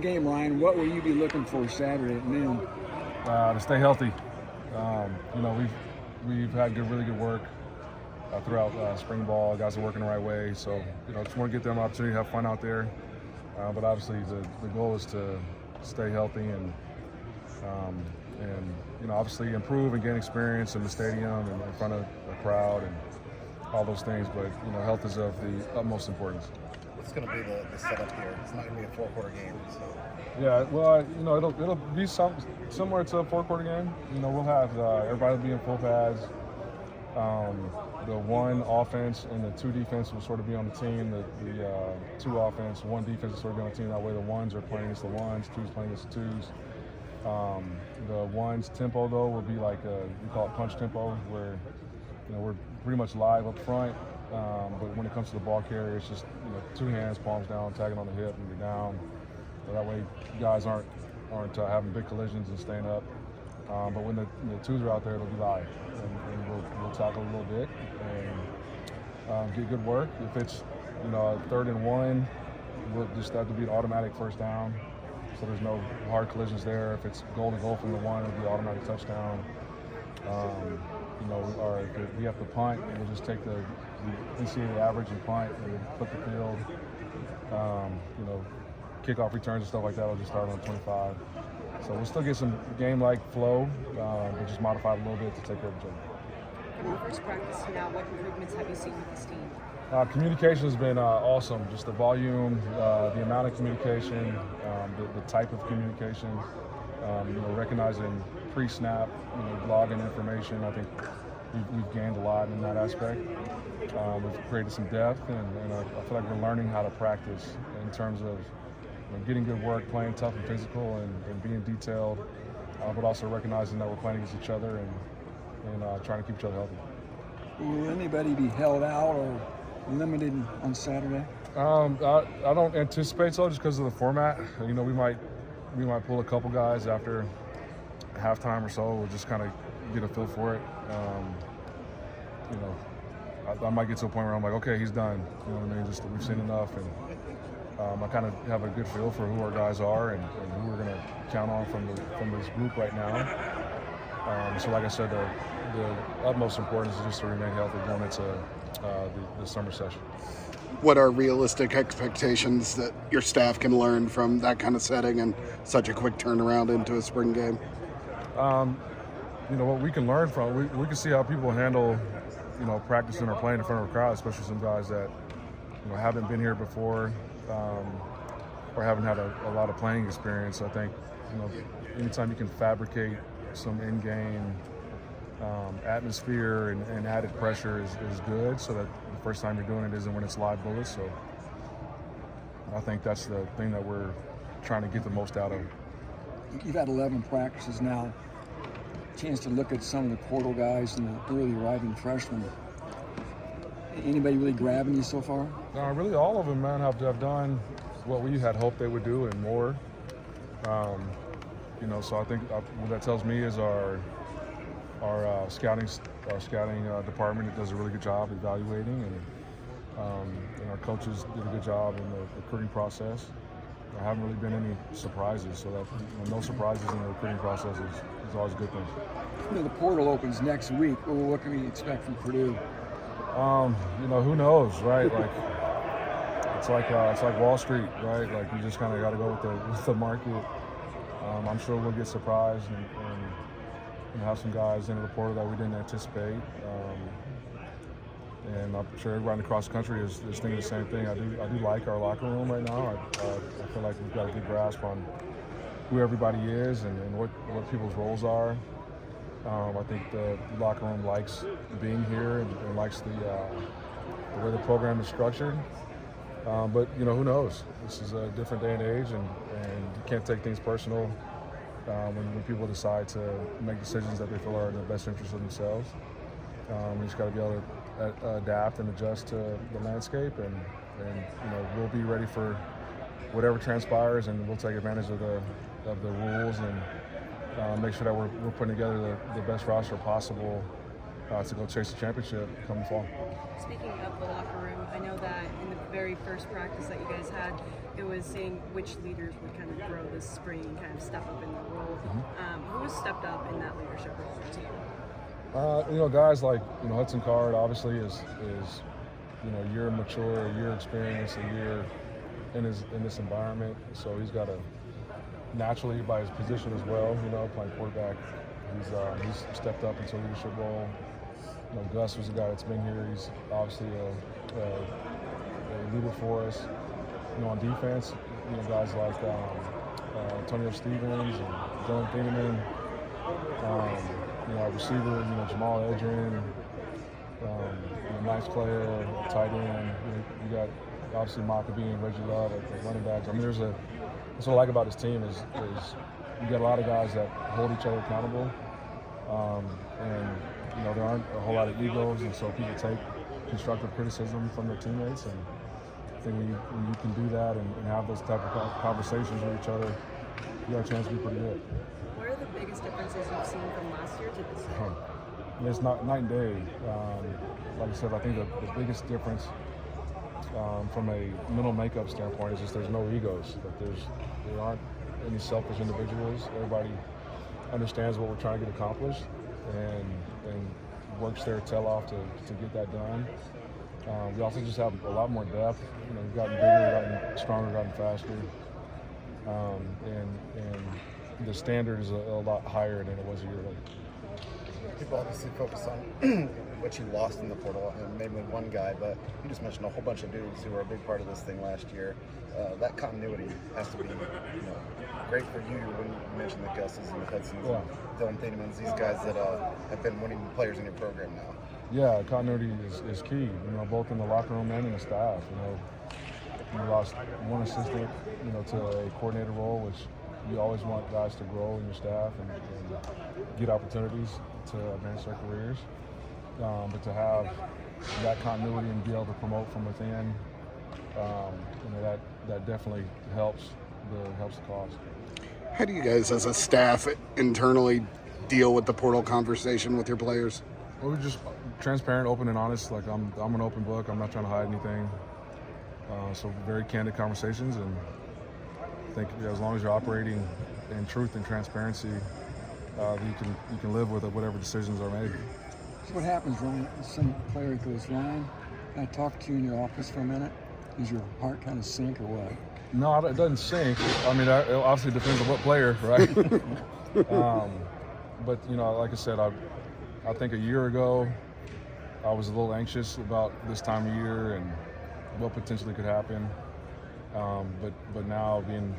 Game, Ryan, what will you be looking for Saturday at noon? To stay healthy. We've had really good work throughout spring ball. Guys are working the right way, so just want to get them an opportunity to have fun out there. But obviously, the goal is to stay healthy and obviously improve and gain experience in the stadium and in front of a crowd and all those things. But health is of the utmost importance. What's going to be the setup here? It's not going to be a four-quarter game. So. Yeah, well, it'll be similar to a four-quarter game. We'll have everybody will be in full pads. The one offense and the two defense will sort of be on the team. The two offense, one defense will sort of be on the team. That way the ones are playing against the ones, twos playing against the twos. The ones tempo though will be like we call it punch tempo, where we're pretty much live up front. But when it comes to the ball carrier, it's just two hands, palms down, tagging on the hip, and you're down. So that way, guys aren't having big collisions and staying up. But when the twos are out there, it'll be live, and we'll tackle a little bit and get good work. If it's 3rd and 1, we'll just have to be an automatic first down, so there's no hard collisions there. If it's goal to goal from the 1, it'll be automatic touchdown. Or if we have to punt, we'll just take the NCAA average and punt and flip the field. Kickoff returns and stuff like that will just start on 25. So we'll still get some game-like flow, but just modify it a little bit to take care of each other. From your first practice to now, what improvements have you seen with this team? Communication has been awesome. Just the volume, the amount of communication, the type of communication. Recognizing pre-snap, logging information. I think we've gained a lot in that aspect. We've created some depth, and I feel like we're learning how to practice in terms of getting good work, playing tough and physical, and being detailed, but also recognizing that we're playing against each other and trying to keep each other healthy. Will anybody be held out or limited on Saturday? I don't anticipate so, just because of the format. We might pull a couple guys after halftime or so. We'll just kind of get a feel for it. I might get to a point where I'm like, okay, he's done. You know what I mean? Just we've seen enough, and I kind of have a good feel for who our guys are and who we're going to count on from this group right now. So like I said, the utmost importance is just to remain healthy going into the summer session. What are realistic expectations that your staff can learn from that kind of setting and such a quick turnaround into a spring game? What we can learn from, we can see how people handle, practicing or playing in front of a crowd, especially some guys that, haven't been here before or haven't had a lot of playing experience. I think, anytime you can fabricate some in-game atmosphere and added pressure is good, so that the first time you're doing it isn't when it's live bullets. So I think that's the thing that we're trying to get the most out of. You've had 11 practices now. Chance to look at some of the portal guys and the early arriving freshmen. Anybody really grabbing you so far? Really, all of them, man, have done what we had hoped they would do and more. So I think what that tells me is our scouting department, it does a really good job evaluating, and our coaches did a good job in the recruiting process. There haven't really been any surprises, so that no surprises in the recruiting process is always a good thing. The portal opens next week. What can we expect from Purdue? Who knows, right? Like it's like Wall Street, right? Like you just kind of got to go with the market. I'm sure we'll get surprised and have some guys into the portal that we didn't anticipate. And I'm sure everybody across the country is thinking the same thing. I do like our locker room right now. I feel like we've got a good grasp on who everybody is and what people's roles are. I think the locker room likes being here and likes the way the program is structured. But who knows? This is a different day and age, and you can't take things personal when people decide to make decisions that they feel are in the best interest of themselves. We just got to be able to adapt and adjust to the landscape, and we'll be ready for whatever transpires, and we'll take advantage of the rules and make sure that we're putting together the best roster possible to go chase the championship come fall. Speaking of the locker room, I know that in the very first practice that you guys had, it was saying which leaders would kind of grow this spring and kind of step up in their role. Who has stepped up in that leadership role for the team? You know, guys like, Hudson Card obviously is year mature, a year experience, a year in this environment. So he's got to naturally, by his position as well, playing quarterback, he's stepped up into a leadership role. Gus was a guy that's been here. He's obviously a leader for us. On defense, guys like Antonio Stevens and Dylan Thieneman. Our receiver, Jamal Edrin, nice player, tight end. You got obviously Maccabee and Reggie Love at running backs. I mean, that's what I like about this team is you got a lot of guys that hold each other accountable, and there aren't a whole lot of egos, and so people take constructive criticism from their teammates. And I think when you can do that and have those type of conversations with each other, you got a chance to be pretty good. What are the biggest differences you've seen from last year to this year? It's night and day. Like I said, I think the biggest difference from a mental makeup standpoint is just there's no egos. Like there aren't any selfish individuals. Everybody understands what we're trying to get accomplished and works their tail off to get that done. We also just have a lot more depth. We've gotten bigger, gotten stronger, gotten faster, and the standard is a lot higher than it was a year ago. People obviously focus on what you lost in the portal, and namely one guy, but you just mentioned a whole bunch of dudes who were a big part of this thing last year. That continuity has to be, great for you when you mentioned the Gus's and the Hudsons and Dylan Thienemans, these guys that have been winning players in your program now. Yeah, continuity is key, both in the locker room and in the staff. You lost one assistant, to a coordinator role, which you always want guys to grow in your staff and get opportunities to advance their careers. But to have that continuity and be able to promote from within, that definitely helps the cause. How do you guys as a staff internally deal with the portal conversation with your players? Well, we're just transparent, open, and honest. Like I'm an open book. I'm not trying to hide anything. So very candid conversations, and I think as long as you're operating in truth and transparency, you can live with whatever decisions are made. So what happens when some player goes, Ryan, can I talk to you in your office for a minute? Does your heart kind of sink or what? No, it doesn't sink. I mean, it obviously depends on what player, right? But like I said, I think a year ago I was a little anxious about this time of year and what potentially could happen. But now being,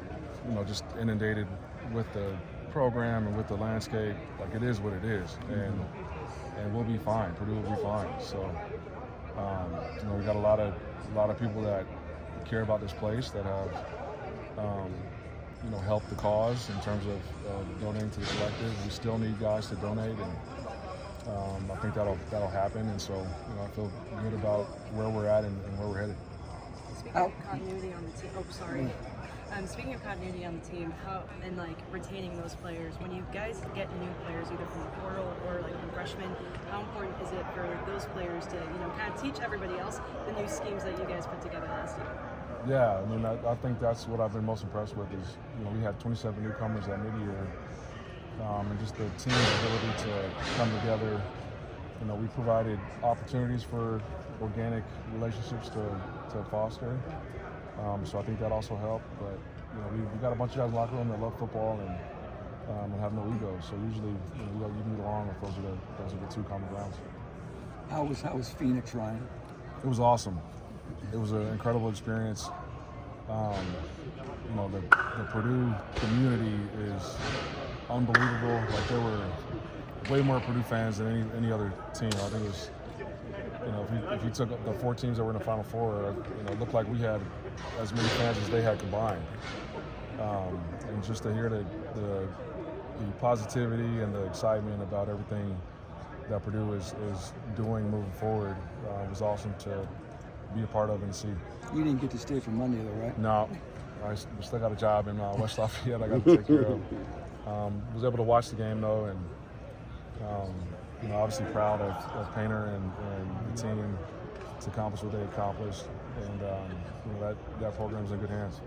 just inundated with the program and with the landscape, like it is what it is, and we'll be fine. Purdue will be fine. So, we got a lot of people that care about this place that have, helped the cause in terms of donating to the collective. We still need guys to donate, and I think that'll happen. And so, I feel good about where we're at and where we're headed. Speaking of continuity on the team, speaking of continuity on the team, how and retaining those players, when you guys get new players either from the portal or from freshmen, how important is it for those players to kind of teach everybody else the new schemes that you guys put together last year? Yeah, I mean, I think that's what I've been most impressed with is, we had 27 newcomers at mid-year, and just the team's ability to come together. We provided opportunities for organic relationships to foster. So I think that also helped. But we got a bunch of guys in the locker room that love football and have no ego. So usually you can get along if those are the two common grounds. How was Phoenix, Ryan? It was awesome. It was an incredible experience. The Purdue community is unbelievable. Like there were way more Purdue fans than any other team. I think it was, if you took the 4 teams that were in the Final Four, it looked like we had as many fans as they had combined. And just to hear the positivity and the excitement about everything that Purdue is doing moving forward was awesome to be a part of and see. You didn't get to stay for Monday though, right? No, I still got a job in West Lafayette I got to take care of. Was able to watch the game though, and obviously proud of Painter and the team to accomplish what they accomplished, and that program's in good hands.